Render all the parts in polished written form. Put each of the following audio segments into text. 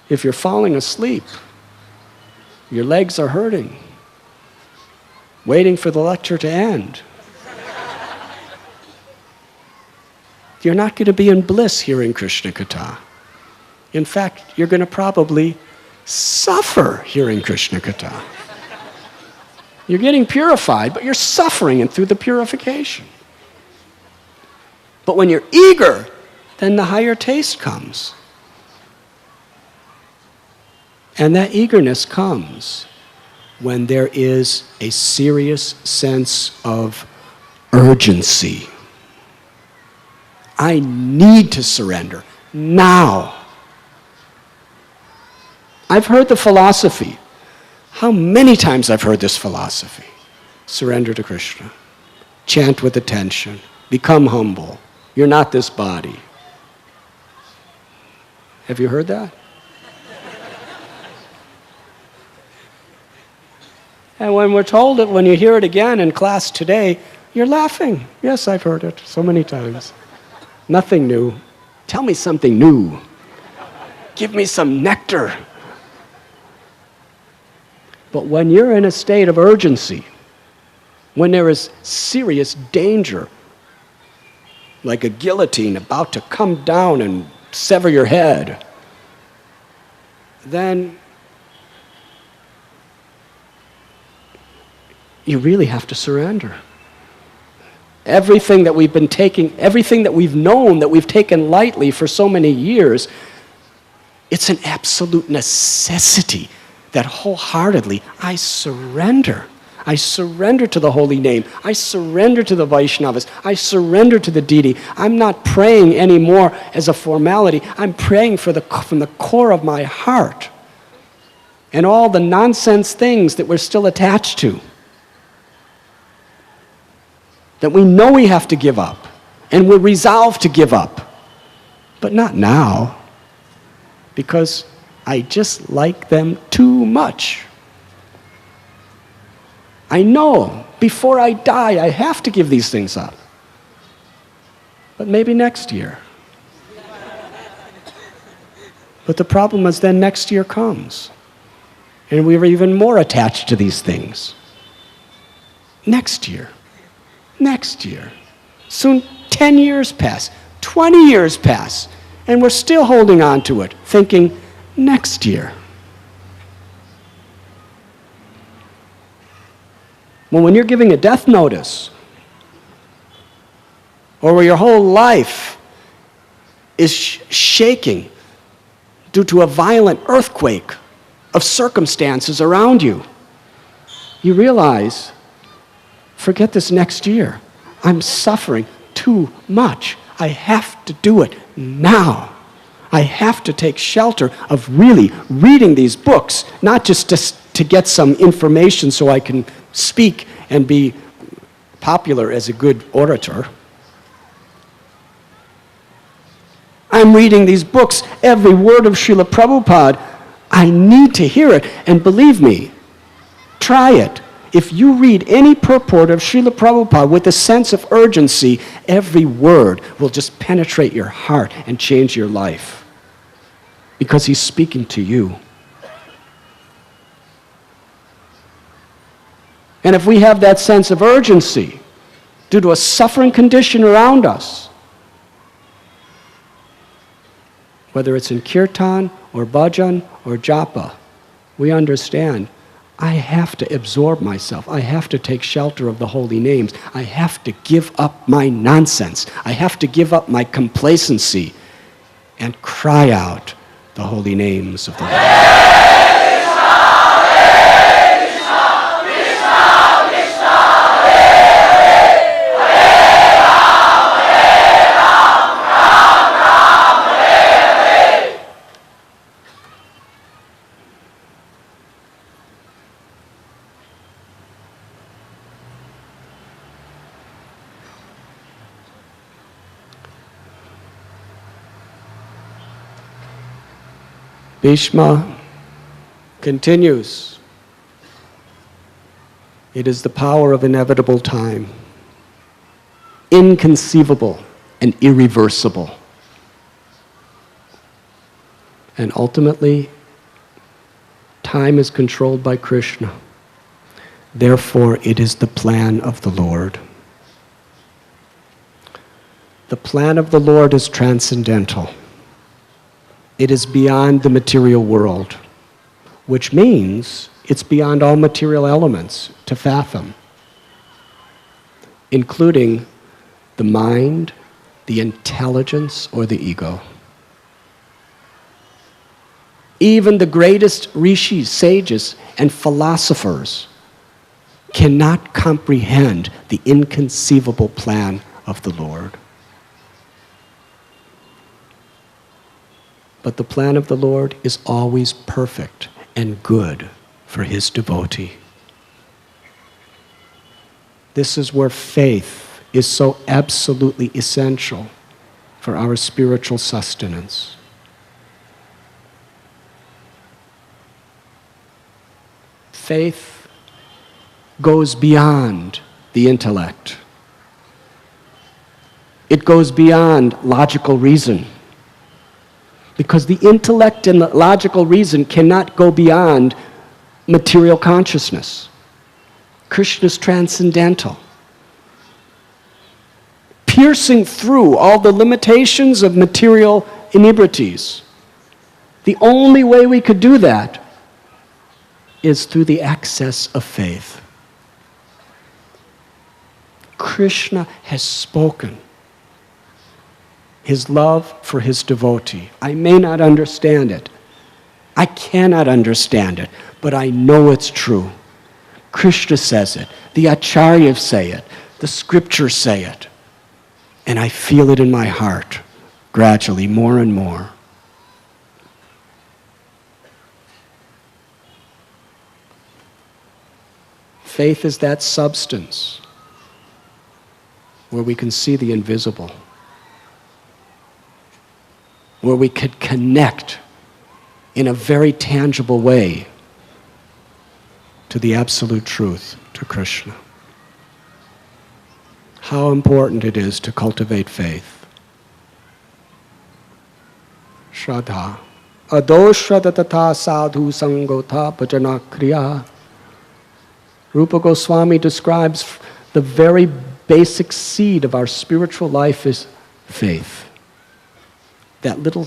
If you're falling asleep, your legs are hurting, waiting for the lecture to end, you're not going to be in bliss hearing Krishna Katha. In fact, you're going to probably suffer hearing Krishna Katha. You're getting purified, but you're suffering through the purification. But when you're eager, then the higher taste comes. And that eagerness comes when there is a serious sense of urgency. I need to surrender now. I've heard the philosophy. How many times I've heard this philosophy? Surrender to Krishna. Chant with attention. Become humble. You're not this body. Have you heard that? And when we're told it, when you hear it again in class today, you're laughing. Yes, I've heard it so many times. Nothing new. Tell me something new. Give me some nectar. But when you're in a state of urgency, when there is serious danger, like a guillotine about to come down and sever your head, then you really have to surrender. Everything that we've been taking, everything that we've known, that we've taken lightly for so many years, it's an absolute necessity that wholeheartedly I surrender. I surrender to the holy name. I surrender to the Vaishnavas. I surrender to the deity. I'm not praying anymore as a formality. I'm praying from the core of my heart. And all the nonsense things that we're still attached to, that we know we have to give up, and we're resolved to give up. But not now, because I just like them too much. I know before I die I have to give these things up. But maybe next year. But the problem is then next year comes, and we're even more attached to these things. Next year. Next year. Soon 10 years pass, 20 years pass, and we're still holding on to it, thinking, next year. Well, when you're giving a death notice, or where your whole life is shaking due to a violent earthquake of circumstances around you, you realize, forget this next year. I'm suffering too much. I have to do it now. I have to take shelter of really reading these books, not just to get some information so I can speak and be popular as a good orator. I'm reading these books, every word of Srila Prabhupada. I need to hear it, and believe me, try it. If you read any purport of Srila Prabhupada with a sense of urgency, every word will just penetrate your heart and change your life. Because he's speaking to you. And if we have that sense of urgency due to a suffering condition around us, whether it's in kirtan or bhajan or japa, we understand I have to absorb myself. I have to take shelter of the holy names. I have to give up my nonsense. I have to give up my complacency and cry out the holy names of the Lord. Bhishma continues. It is the power of inevitable time, inconceivable and irreversible. And ultimately, Time is controlled by Krishna. Therefore, it is the plan of the Lord. The plan of the Lord is transcendental. It is beyond the material world, which means it's beyond all material elements to fathom, including the mind, the intelligence, or the ego. Even the greatest rishis, sages, and philosophers cannot comprehend the inconceivable plan of the Lord. But the plan of the Lord is always perfect and good for His devotee. This is where faith is so absolutely essential for our spiritual sustenance. Faith goes beyond the intellect. It goes beyond logical reason. Because the intellect and the logical reason cannot go beyond material consciousness. Krishna is transcendental. Piercing through all the limitations of material inebrities. The only way we could do that is through the access of faith. Krishna has spoken His love for His devotee. I may not understand it. I cannot understand it, but I know it's true. Krishna says it. The acharyas say it. The scriptures say it. And I feel it in my heart, gradually, more and more. Faith is that substance where we can see the invisible, where we could connect in a very tangible way to the absolute truth, to Krishna. How important it is to cultivate faith. Shraddha. Adoshraddha tata sadhu sangota bhajana kriya. Rupa Goswami describes the very basic seed of our spiritual life is faith. That little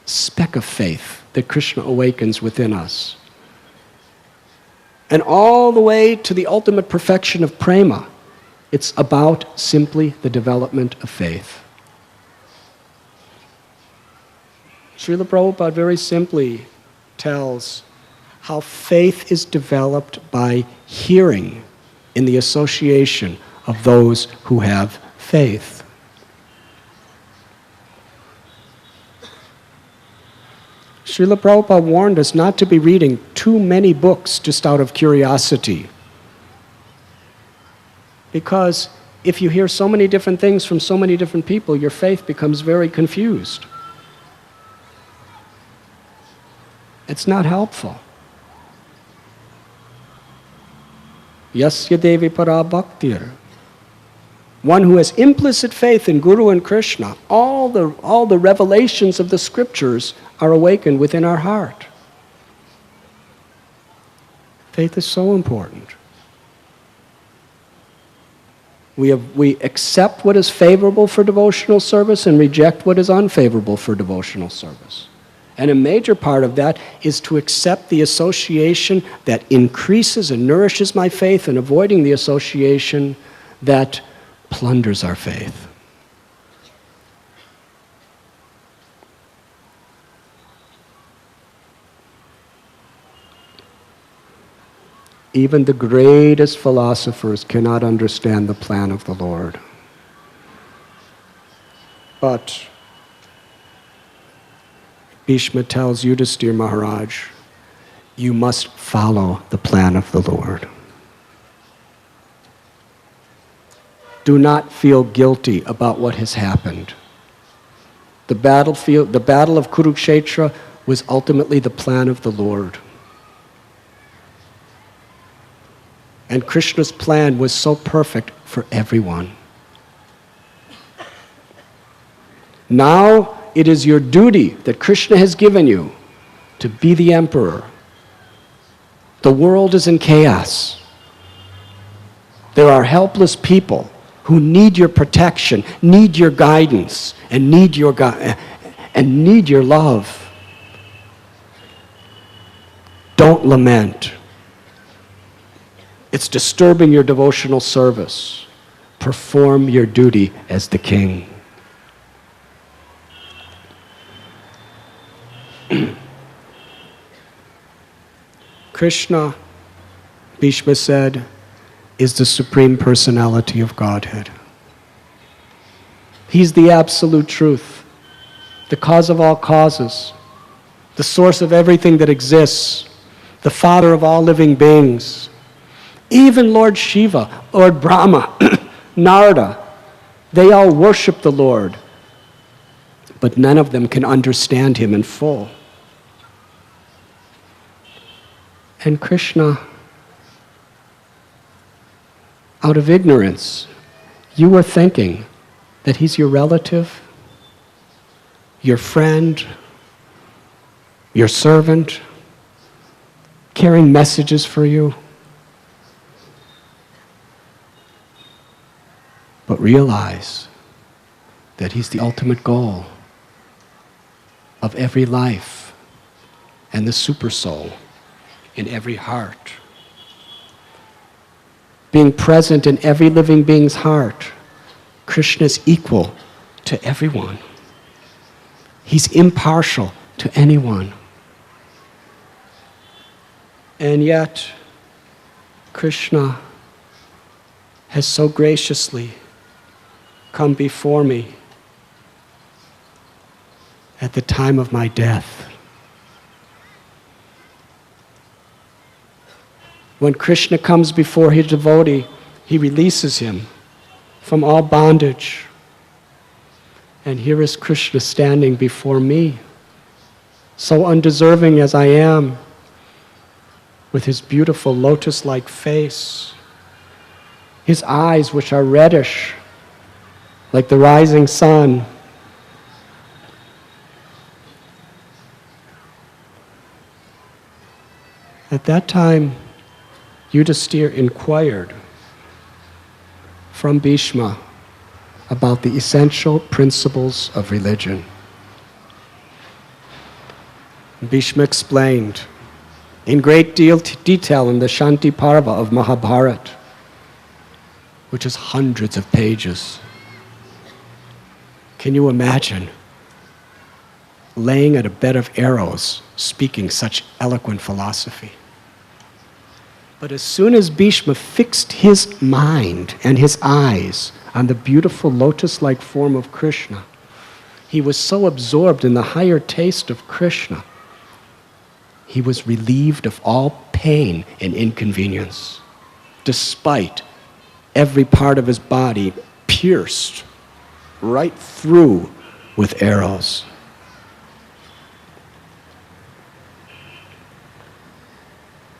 speck of faith that Krishna awakens within us. And all the way to the ultimate perfection of prema, it's about simply the development of faith. Srila Prabhupada very simply tells how faith is developed by hearing in the association of those who have faith. Srila Prabhupada warned us not to be reading too many books just out of curiosity. Because if you hear so many different things from so many different people, your faith becomes very confused. It's not helpful. Yasya devi para bhaktir. One who has implicit faith in Guru and Krishna, all the revelations of the scriptures are awakened within our heart. Faith is so important. We accept what is favorable for devotional service and reject what is unfavorable for devotional service. And a major part of that is to accept the association that increases and nourishes my faith and avoiding the association that plunders our faith. Even the greatest philosophers cannot understand the plan of the Lord. But Bhishma tells Yudhisthira Maharaj, you must follow the plan of the Lord. Do not feel guilty about what has happened. The battle of Kurukshetra was ultimately the plan of the Lord. And Krishna's plan was so perfect for everyone. Now it is your duty that Krishna has given you to be the emperor, The world is in chaos. There are helpless people who need your protection, need your guidance, and need your love. Don't lament. It's disturbing your devotional service. Perform your duty as the king. Krishna, Bhishma said, is the Supreme Personality of Godhead. He's the absolute truth, the cause of all causes, the source of everything that exists, the father of all living beings. Even Lord Shiva, Lord Brahma, Narada, they all worship the Lord, but none of them can understand him in full. And Krishna, out of ignorance, you were thinking that he's your relative, your friend, your servant, carrying messages for you. But realize that he's the ultimate goal of every life and the super soul in every heart. Being present in every living being's heart, Krishna is equal to everyone. He's impartial to anyone. And yet, Krishna has so graciously come before me at the time of my death. When Krishna comes before his devotee, he releases him from all bondage. And here is Krishna standing before me, so undeserving as I am, with his beautiful lotus-like face, his eyes which are reddish, like the rising sun. At that time, Yudhisthira inquired from Bhishma about the essential principles of religion. Bhishma explained in great detail in the Shanti Parva of Mahabharata, which is hundreds of pages. Can you imagine laying at a bed of arrows, speaking such eloquent philosophy? But as soon as Bhishma fixed his mind and his eyes on the beautiful lotus-like form of Krishna, he was so absorbed in the higher taste of Krishna, he was relieved of all pain and inconvenience, despite every part of his body pierced right through with arrows.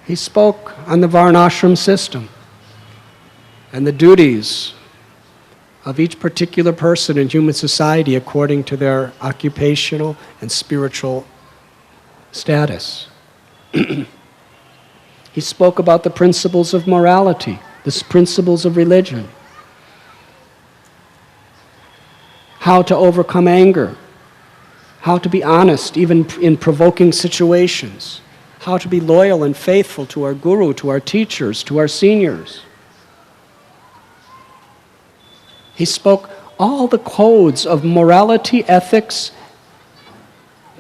He spoke on the varnashram system and the duties of each particular person in human society according to their occupational and spiritual status. He spoke about the principles of morality, the principles of religion, how to overcome anger, how to be honest even in provoking situations, how to be loyal and faithful to our guru, to our teachers, to our seniors. He spoke all the codes of morality, ethics,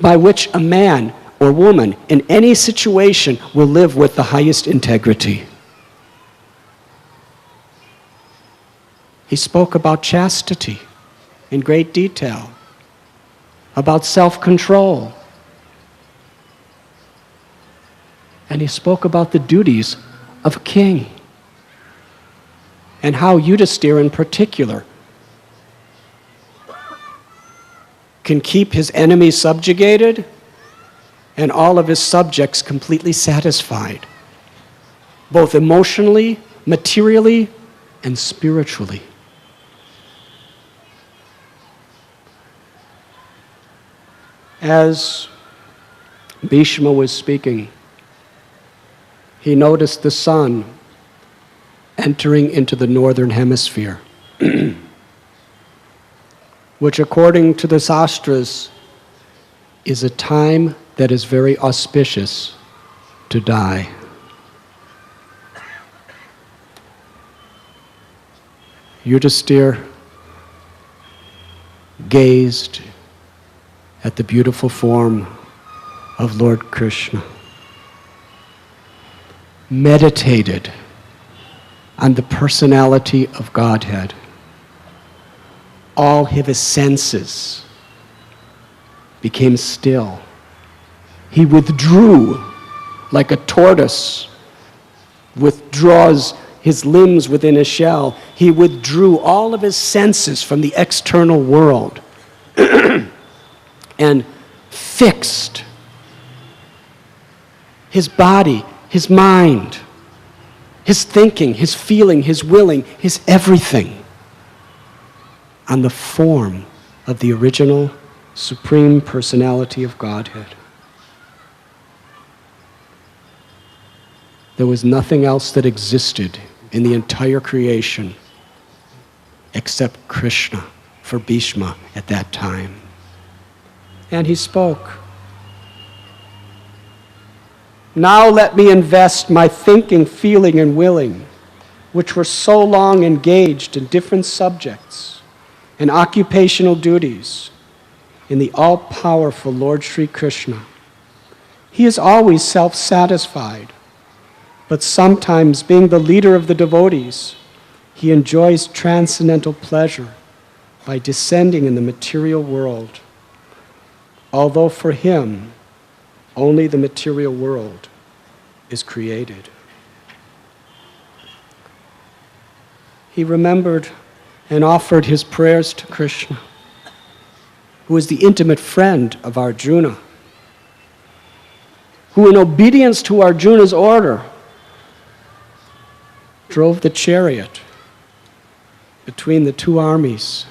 by which a man or woman in any situation will live with the highest integrity. He spoke about chastity in great detail, about self-control. And he spoke about the duties of a king and how Yudhisthira in particular can keep his enemies subjugated and all of his subjects completely satisfied, both emotionally, materially, and spiritually. As Bhishma was speaking, he noticed the sun entering into the northern hemisphere, which according to the Shastras is a time that is very auspicious to die. Yudhisthira gazed at the beautiful form of Lord Krishna, meditated on the personality of Godhead. All of his senses became still. He withdrew like a tortoise withdraws his limbs within a shell. He withdrew all of his senses from the external world and fixed his body, his mind, his thinking, his feeling, his willing, his everything on the form of the original Supreme Personality of Godhead. There was nothing else that existed in the entire creation except Krishna for Bhishma at that time. And he spoke. Now let me invest my thinking, feeling, and willing, which were so long engaged in different subjects and occupational duties, in the all-powerful Lord Sri Krishna. He is always self-satisfied, but sometimes, being the leader of the devotees, he enjoys transcendental pleasure by descending in the material world, although for him, only the material world is created. He remembered and offered his prayers to Krishna, who is the intimate friend of Arjuna, who in obedience to Arjuna's order drove the chariot between the two armies.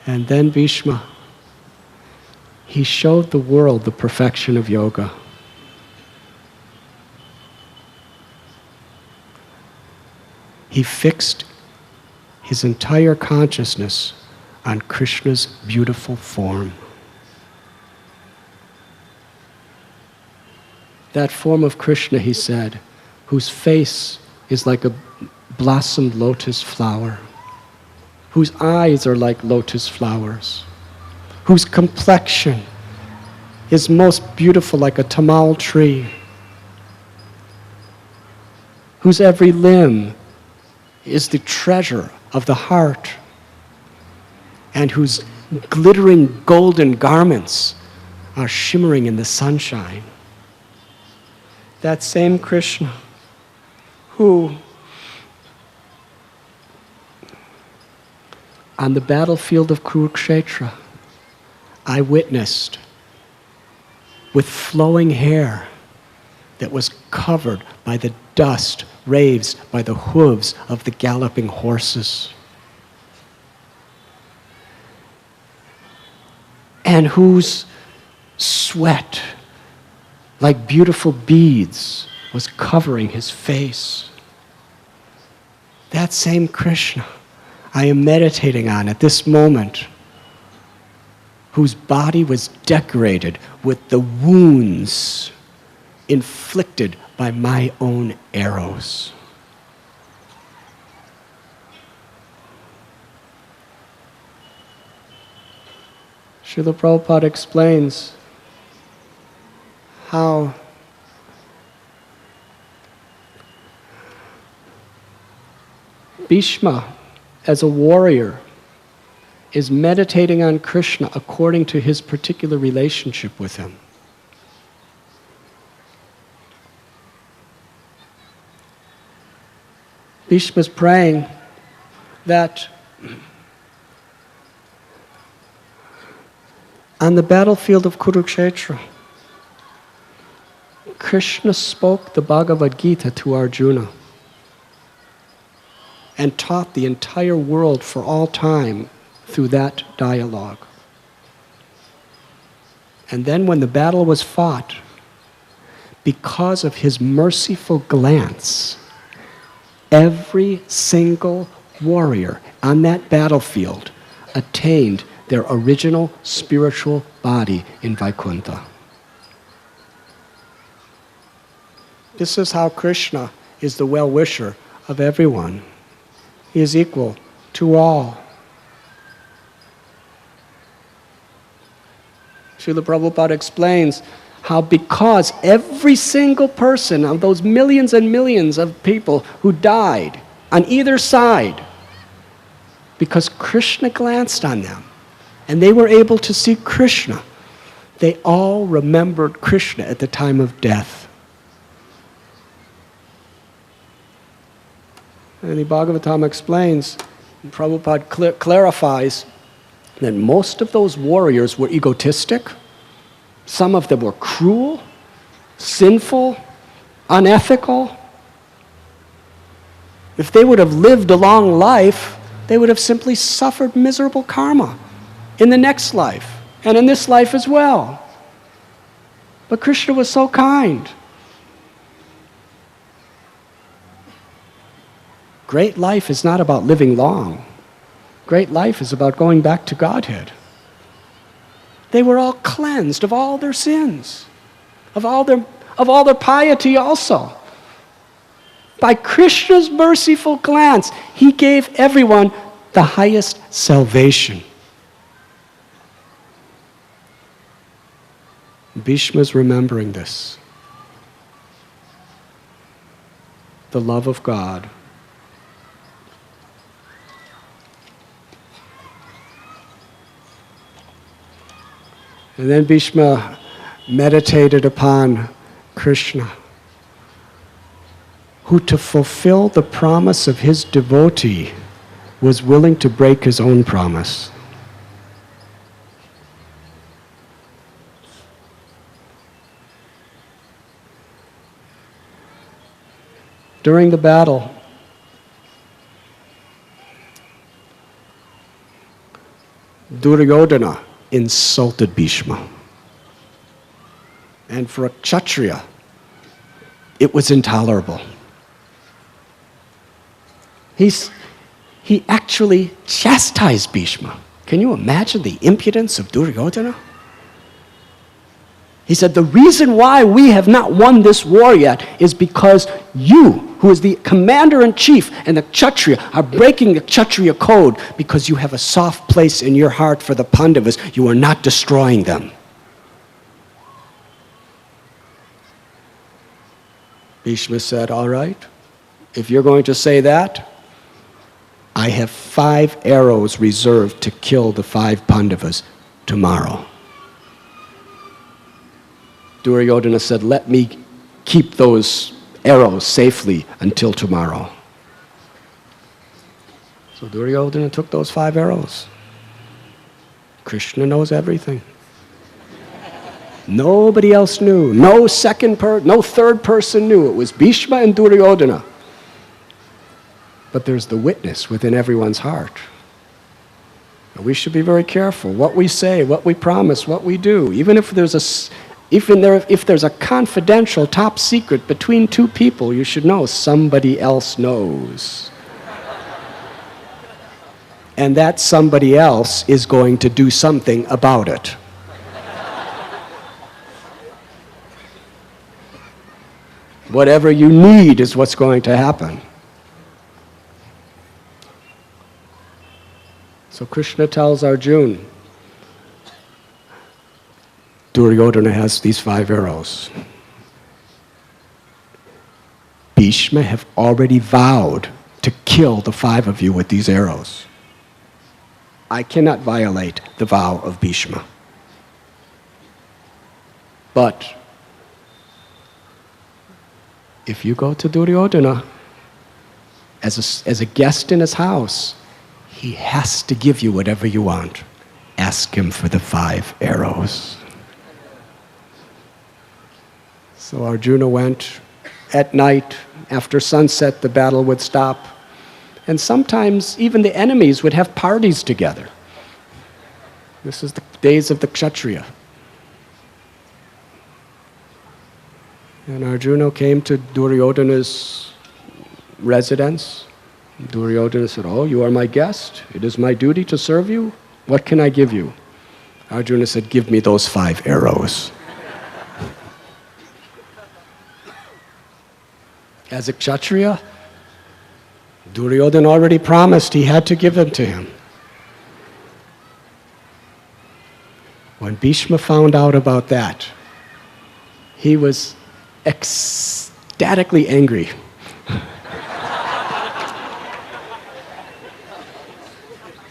And then Bhishma, he showed the world the perfection of yoga. He fixed his entire consciousness on Krishna's beautiful form. That form of Krishna, he said, whose face is like a blossomed lotus flower, whose eyes are like lotus flowers, whose complexion is most beautiful like a tamal tree, whose every limb is the treasure of the heart, and whose glittering golden garments are shimmering in the sunshine. That same Krishna who, on the battlefield of Kurukshetra, I witnessed with flowing hair that was covered by the dust raised by the hooves of the galloping horses, and whose sweat, like beautiful beads, was covering his face. That same Krishna I am meditating on at this moment, whose body was decorated with the wounds inflicted by my own arrows. Srila Prabhupada explains how Bhishma, as a warrior, is meditating on Krishna according to his particular relationship with him. Bhishma is praying that on the battlefield of Kurukshetra, Krishna spoke the Bhagavad Gita to Arjuna and taught the entire world for all time through that dialogue. And then when the battle was fought, because of his merciful glance, every single warrior on that battlefield attained their original spiritual body in Vaikuntha. This is how Krishna is the well-wisher of everyone. He is equal to all. Srila Prabhupada explains how because every single person of those millions and millions of people who died on either side, because Krishna glanced on them and they were able to see Krishna, they all remembered Krishna at the time of death. And the Bhagavatam explains, and Prabhupada clarifies, that most of those warriors were egotistic. Some of them were cruel, sinful, unethical. If they would have lived a long life, they would have simply suffered miserable karma in the next life and in this life as well. But Krishna was so kind. Great life is not about living long. Great life is about going back to Godhead. They were all cleansed of all their sins, of all their piety also. By Krishna's merciful glance, he gave everyone the highest salvation. Bhishma is remembering this. The love of God. And then Bhishma meditated upon Krishna, who to fulfill the promise of his devotee was willing to break his own promise. During the battle, Duryodhana insulted Bhishma. And for a Kshatriya, it was intolerable. He actually chastised Bhishma. Can you imagine the impudence of Duryodhana? He said, the reason why we have not won this war yet is because you, who is the commander-in-chief and the Kshatriya, are breaking the Kshatriya code because you have a soft place in your heart for the Pandavas. You are not destroying them. Bhishma said, all right, if you're going to say that, I have 5 arrows reserved to kill the 5 Pandavas tomorrow. Duryodhana said, let me keep those arrows safely until tomorrow. So Duryodhana took those 5 arrows. Krishna knows everything. Nobody else knew. No third person knew. It was Bhishma and Duryodhana. But there's the witness within everyone's heart. And we should be very careful what we say, what we promise, what we do. Even if there's a confidential top secret between 2 people, you should know somebody else knows. And that somebody else is going to do something about it. Whatever you need is what's going to happen. So Krishna tells Arjuna, Duryodhana has these 5 arrows. Bhishma have already vowed to kill the 5 of you with these arrows. I cannot violate the vow of Bhishma. But if you go to Duryodhana as a guest in his house, he has to give you whatever you want. Ask him for the 5 arrows. So Arjuna went at night. After sunset, the battle would stop. And sometimes even the enemies would have parties together. This is the days of the Kshatriya. And Arjuna came to Duryodhana's residence. Duryodhana said, "Oh, you are my guest. It is my duty to serve you. What can I give you?" Arjuna said, "Give me those 5 arrows." As a Kshatriya, Duryodhana already promised he had to give them to him. When Bhishma found out about that, he was ecstatically angry.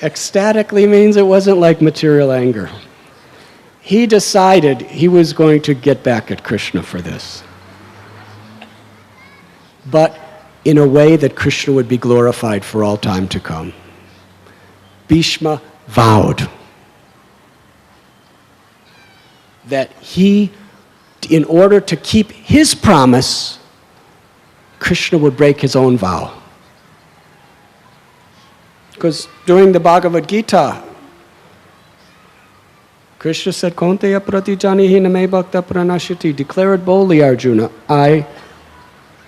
Ecstatically means it wasn't like material anger. He decided he was going to get back at Krishna for this, but in a way that Krishna would be glorified for all time to come. Bhishma vowed that he, in order to keep his promise, Krishna would break his own vow. Because during the Bhagavad Gita, Krishna said, "Kaunteya pratijanihi name bhakta pranashiti." Declare it boldly, Arjuna, I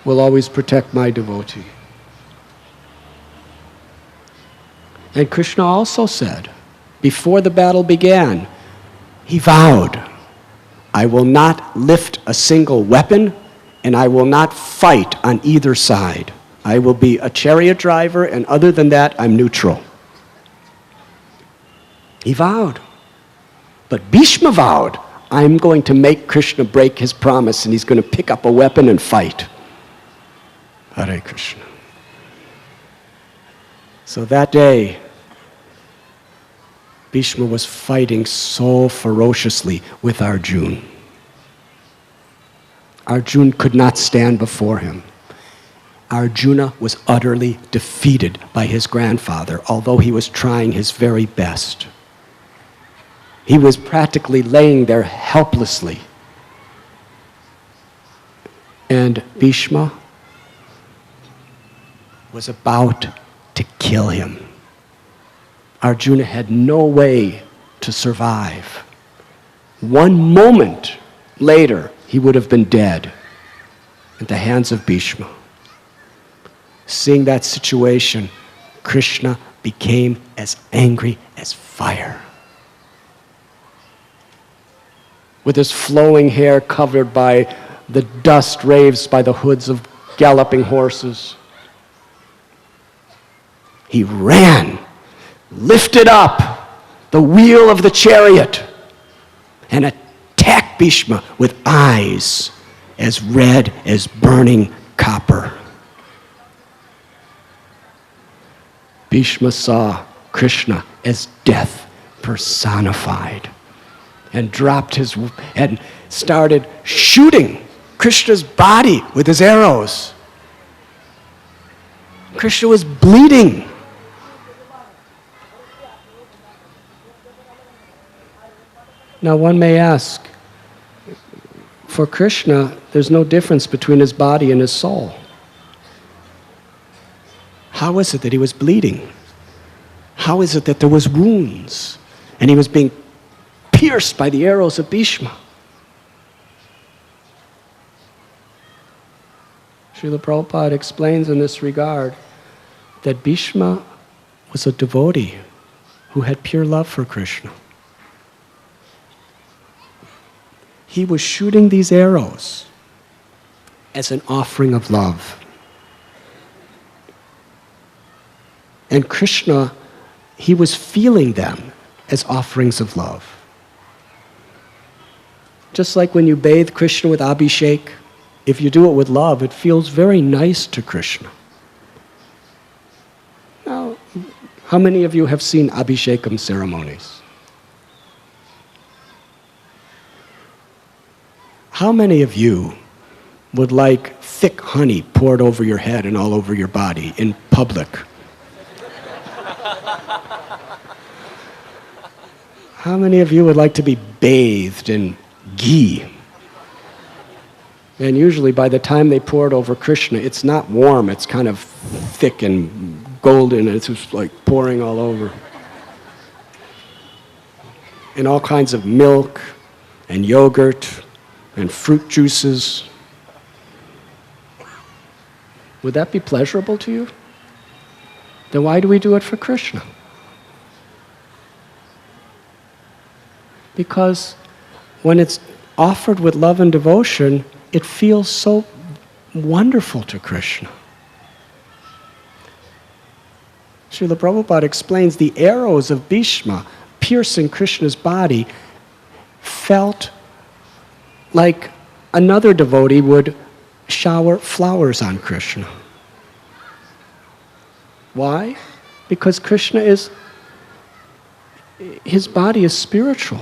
will always protect my devotee. And Krishna also said, before the battle began, he vowed, "I will not lift a single weapon, and I will not fight on either side. I will be a chariot driver, and other than that, I'm neutral." He vowed. But Bhishma vowed, I'm going to make Krishna break his promise, and he's going to pick up a weapon and fight. Hare Krishna. So that day, Bhishma was fighting so ferociously with Arjuna. Arjuna could not stand before him. Arjuna was utterly defeated by his grandfather, although he was trying his very best. He was practically laying there helplessly. And Bhishma was about to kill him. Arjuna had no way to survive. One moment later, he would have been dead at the hands of Bhishma. Seeing that situation, Krishna became as angry as fire. With his flowing hair covered by the dust raised by the hoods of galloping horses, he ran, lifted up the wheel of the chariot, and attacked Bhishma with eyes as red as burning copper. Bhishma saw Krishna as death personified, and and started shooting Krishna's body with his arrows. Krishna was bleeding. Now one may ask, for Krishna, there's no difference between his body and his soul. How is it that he was bleeding? How is it that there was wounds and he was being pierced by the arrows of Bhishma? Srila Prabhupada explains in this regard that Bhishma was a devotee who had pure love for Krishna. He was shooting these arrows as an offering of love. And Krishna, he was feeling them as offerings of love. Just like when you bathe Krishna with abhishek, if you do it with love, it feels very nice to Krishna. Now, how many of you have seen abhishekam ceremonies? How many of you would like thick honey poured over your head and all over your body in public? How many of you would like to be bathed in ghee? And usually by the time they pour it over Krishna, it's not warm, it's kind of thick and golden, and it's just like pouring all over. And all kinds of milk and yogurt and fruit juices. Would that be pleasurable to you? Then why do we do it for Krishna? Because when it's offered with love and devotion, it feels so wonderful to Krishna. Srila Prabhupada explains the arrows of Bhishma piercing Krishna's body felt like another devotee would shower flowers on Krishna. Why? Because Krishna his body is spiritual.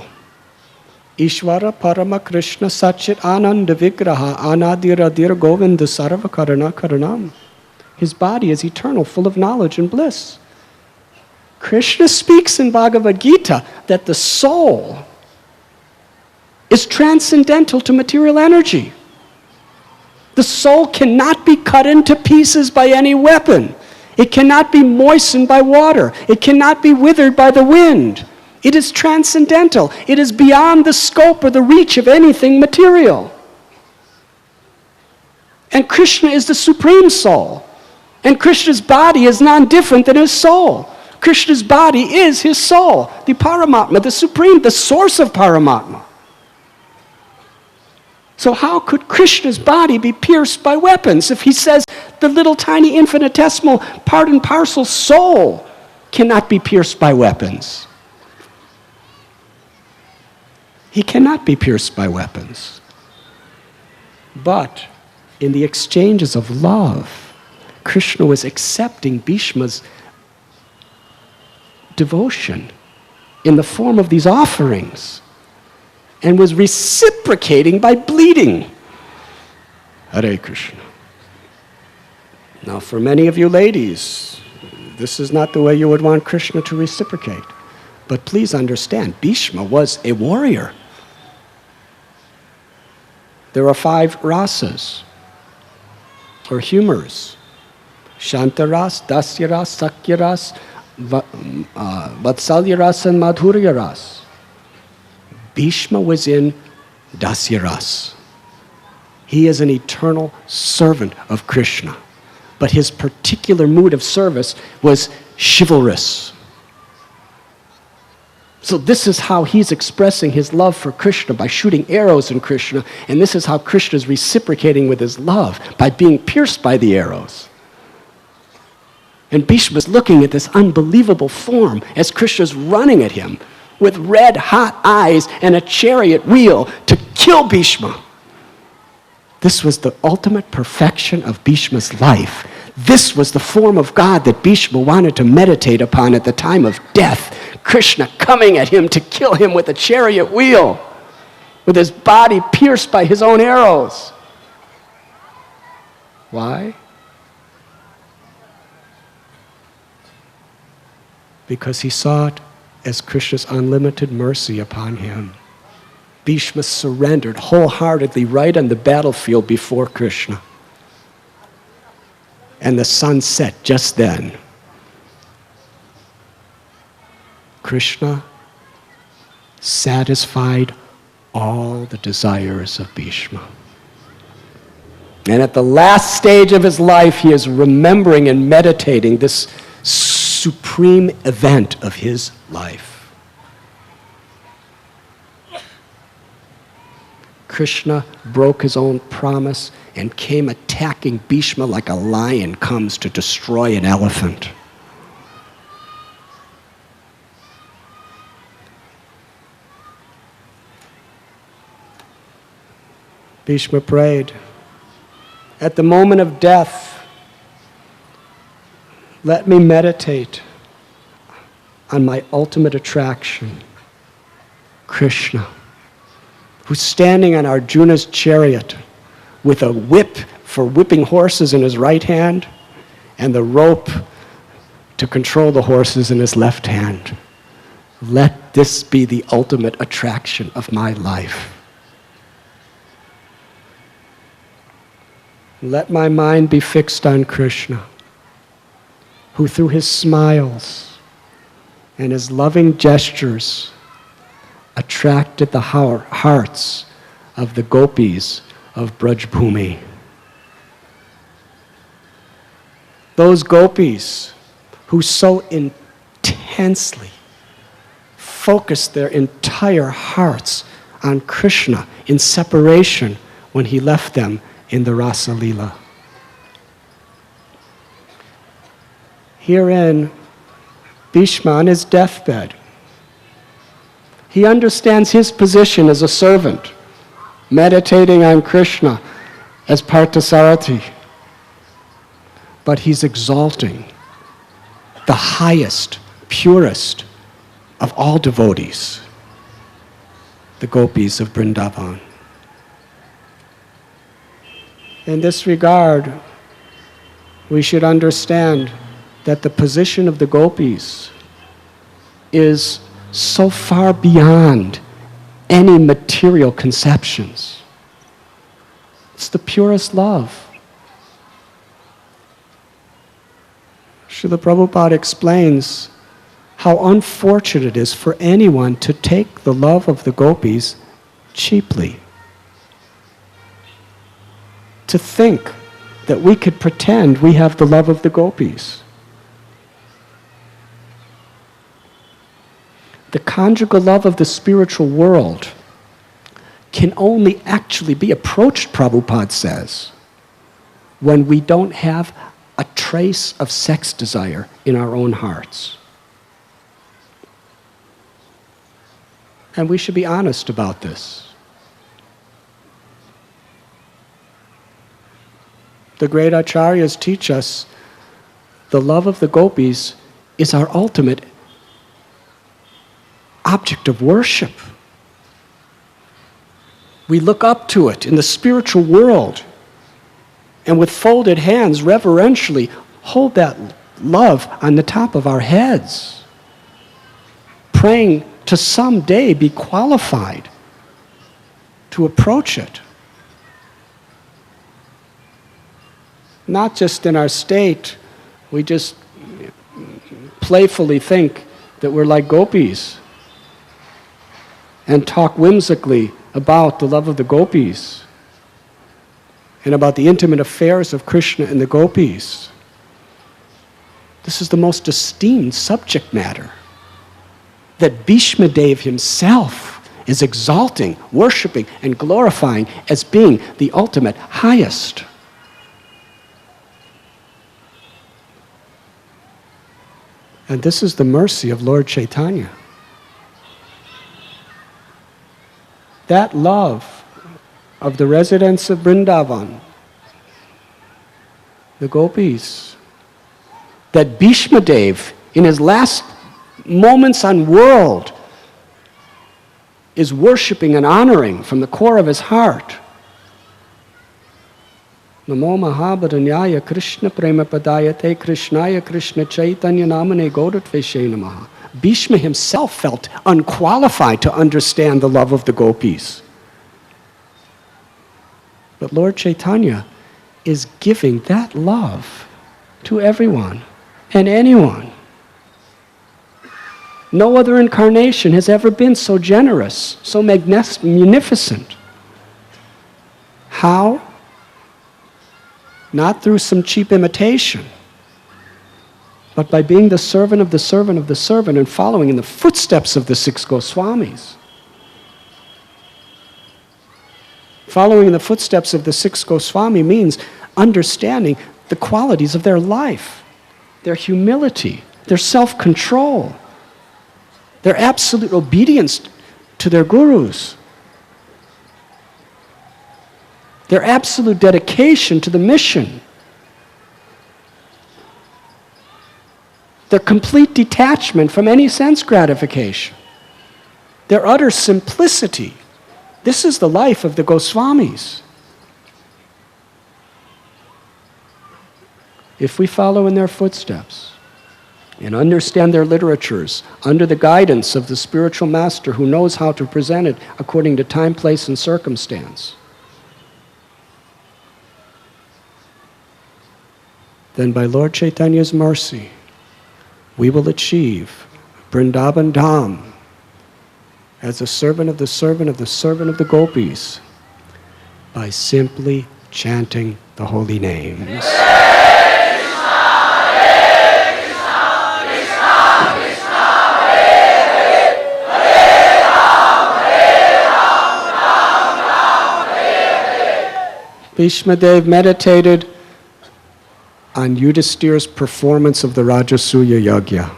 Ishvara Parama Krishna Satchit Ananda Vigraha Anadiradir Govinda Sarva Karana Karanam. His body is eternal, full of knowledge and bliss. Krishna speaks in Bhagavad Gita that the soul is transcendental to material energy. The soul cannot be cut into pieces by any weapon. It cannot be moistened by water. It cannot be withered by the wind. It is transcendental. It is beyond the scope or the reach of anything material. And Krishna is the supreme soul. And Krishna's body is non-different than his soul. Krishna's body is his soul, the Paramatma, the supreme, the source of Paramatma. So how could Krishna's body be pierced by weapons if he says the little tiny infinitesimal part and parcel soul cannot be pierced by weapons? He cannot be pierced by weapons. But in the exchanges of love, Krishna was accepting Bhishma's devotion in the form of these offerings and was reciprocating by bleeding. Hare Krishna. Now for many of you ladies, this is not the way you would want Krishna to reciprocate. But please understand, Bhishma was a warrior. There are 5 rasas, or humors. Shantaras, Dasyaras, Sakyaras, Vatsalyaras, and Madhuryaras. Bhishma was in Dasyaras. He is an eternal servant of Krishna. But his particular mood of service was chivalrous. So this is how he's expressing his love for Krishna, by shooting arrows in Krishna, and this is how Krishna is reciprocating with his love, by being pierced by the arrows. And Bhishma is looking at this unbelievable form as Krishna's running at him with red hot eyes and a chariot wheel to kill Bhishma. This was the ultimate perfection of Bhishma's life. This was the form of God that Bhishma wanted to meditate upon at the time of death. Krishna coming at him to kill him with a chariot wheel, with his body pierced by his own arrows. Why? Because he saw it as Krishna's unlimited mercy upon him. Bhishma surrendered wholeheartedly right on the battlefield before Krishna. And the sun set just then. Krishna satisfied all the desires of Bhishma. And at the last stage of his life, he is remembering and meditating this supreme event of his life. Krishna broke his own promise and came attacking Bhishma like a lion comes to destroy an elephant. Bhishma prayed, at the moment of death, let me meditate on my ultimate attraction, Krishna, who's standing on Arjuna's chariot with a whip for whipping horses in his right hand and the rope to control the horses in his left hand. Let this be the ultimate attraction of my life. Let my mind be fixed on Krishna, who through his smiles and his loving gestures attracted the hearts of the Gopis of Braj Bhumi. Those gopis who so intensely focused their entire hearts on Krishna in separation when he left them in the Rasa Leela. Herein, Bhishma on his deathbed, he understands his position as a servant, meditating on Krishna as Parthasarathi. But he's exalting the highest, purest of all devotees, the gopis of Vrindavan. In this regard, we should understand that the position of the gopis is so far beyond any material conceptions. It's the purest love. Srila Prabhupada explains how unfortunate it is for anyone to take the love of the gopis cheaply. To think that we could pretend we have the love of the gopis. The conjugal love of the spiritual world can only actually be approached, Prabhupada says, when we don't have a trace of sex desire in our own hearts. And we should be honest about this. The great acharyas teach us the love of the gopis is our ultimate object of worship. We look up to it in the spiritual world and with folded hands reverentially hold that love on the top of our heads, praying to someday be qualified to approach it. Not just in our state, we just playfully think that we're like gopis and talk whimsically about the love of the gopis and about the intimate affairs of Krishna and the gopis. This is the most esteemed subject matter that Bhismadev himself is exalting, worshiping, and glorifying as being the ultimate highest. And this is the mercy of Lord Chaitanya. That love of the residents of Vrindavan, the gopis, that Bhishmadev, in his last moments on world, is worshiping and honoring from the core of his heart. Namo Mahabharanyaya Krishna Prema Padayate Krishnaya Krishna Chaitanya Namane Godatveshe Namaha. Bhishma himself felt unqualified to understand the love of the gopis. But Lord Chaitanya is giving that love to everyone and anyone. No other incarnation has ever been so generous, so magnificent. How? Not through some cheap imitation, but by being the servant of the servant of the servant and following in the footsteps of the 6 Goswamis. Following in the footsteps of the 6 Goswami means understanding the qualities of their life, their humility, their self-control, their absolute obedience to their gurus, their absolute dedication to the mission, their complete detachment from any sense gratification, their utter simplicity. This is the life of the Goswamis. If we follow in their footsteps and understand their literatures under the guidance of the spiritual master who knows how to present it according to time, place, and circumstance, then by Lord Chaitanya's mercy, we will achieve Vrindavan Dham as a servant of the servant of the servant of the gopis by simply chanting the holy names. Bhishmadev meditated on Yudhisthira's performance of the Rajasuya Yajna,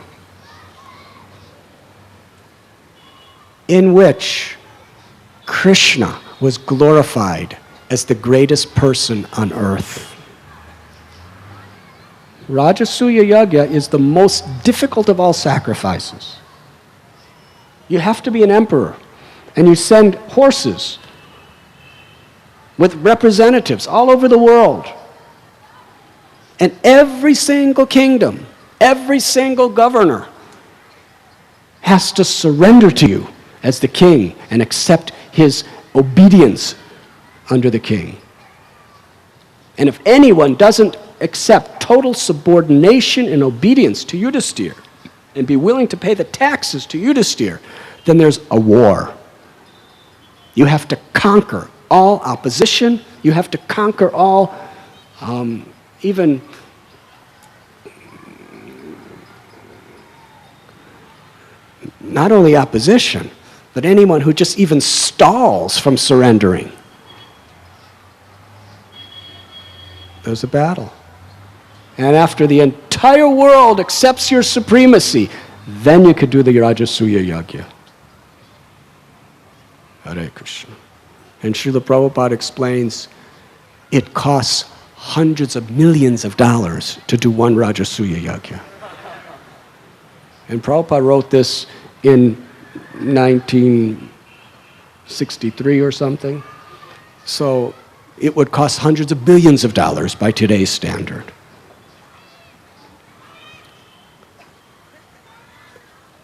in which Krishna was glorified as the greatest person on earth. Rajasuya Yajna is the most difficult of all sacrifices. You have to be an emperor, and you send horses with representatives all over the world. And every single kingdom, every single governor has to surrender to you as the king and accept his obedience under the king. And if anyone doesn't accept total subordination and obedience to Yudhisthira and be willing to pay the taxes to Yudhisthira, then there's a war. You have to conquer all opposition. You have to conquer all, even not only opposition, but anyone who just even stalls from surrendering. There's a battle. And after the entire world accepts your supremacy, then you could do the Rajasuya Yajna. Hare Krishna. And Srila Prabhupada explains, it costs hundreds of millions of dollars to do one Rajasuya Yajna. And Prabhupada wrote this in 1963 or something. So it would cost hundreds of billions of dollars by today's standard.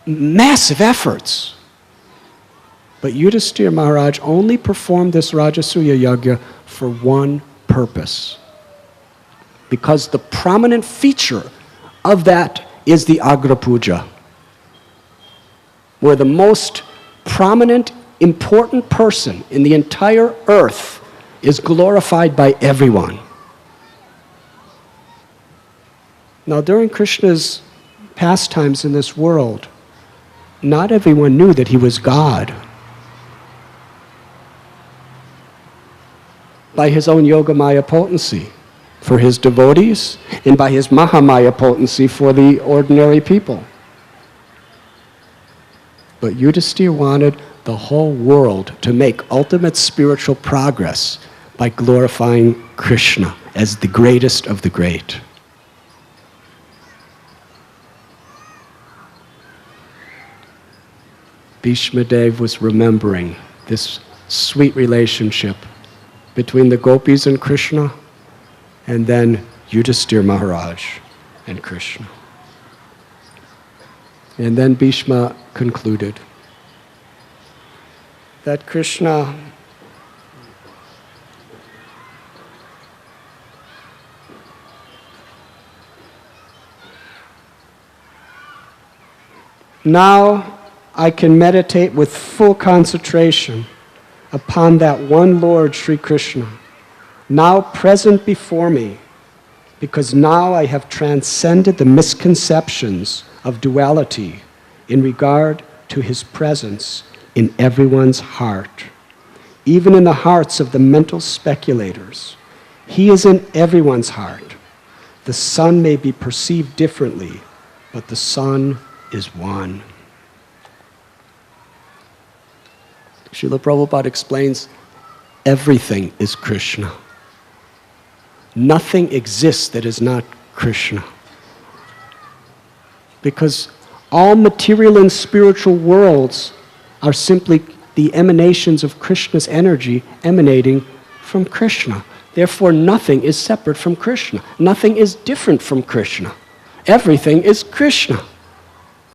Massive efforts. But Yudhisthira Maharaj only performed this Rajasuya Yajna for one purpose. Because the prominent feature of that is the Agra Puja, where the most prominent, important person in the entire earth is glorified by everyone. Now, during Krishna's pastimes in this world, not everyone knew that he was God. By his own Yogamaya potency for his devotees, and by his Mahamaya potency for the ordinary people. But Yudhisthira wanted the whole world to make ultimate spiritual progress by glorifying Krishna as the greatest of the great. Bhishmadev was remembering this sweet relationship between the Gopis and Krishna, and then Yudhisthira Maharaj and Krishna. And then Bhishma concluded that Krishna now I can meditate with full concentration upon that one Lord, Sri Krishna, now present before me, because now I have transcended the misconceptions of duality in regard to his presence in everyone's heart, even in the hearts of the mental speculators. He is in everyone's heart. The sun may be perceived differently, but the sun is one. Srila Prabhupada explains, everything is Krishna. Nothing exists that is not Krishna. Because all material and spiritual worlds are simply the emanations of Krishna's energy emanating from Krishna. Therefore, nothing is separate from Krishna. Nothing is different from Krishna. Everything is Krishna.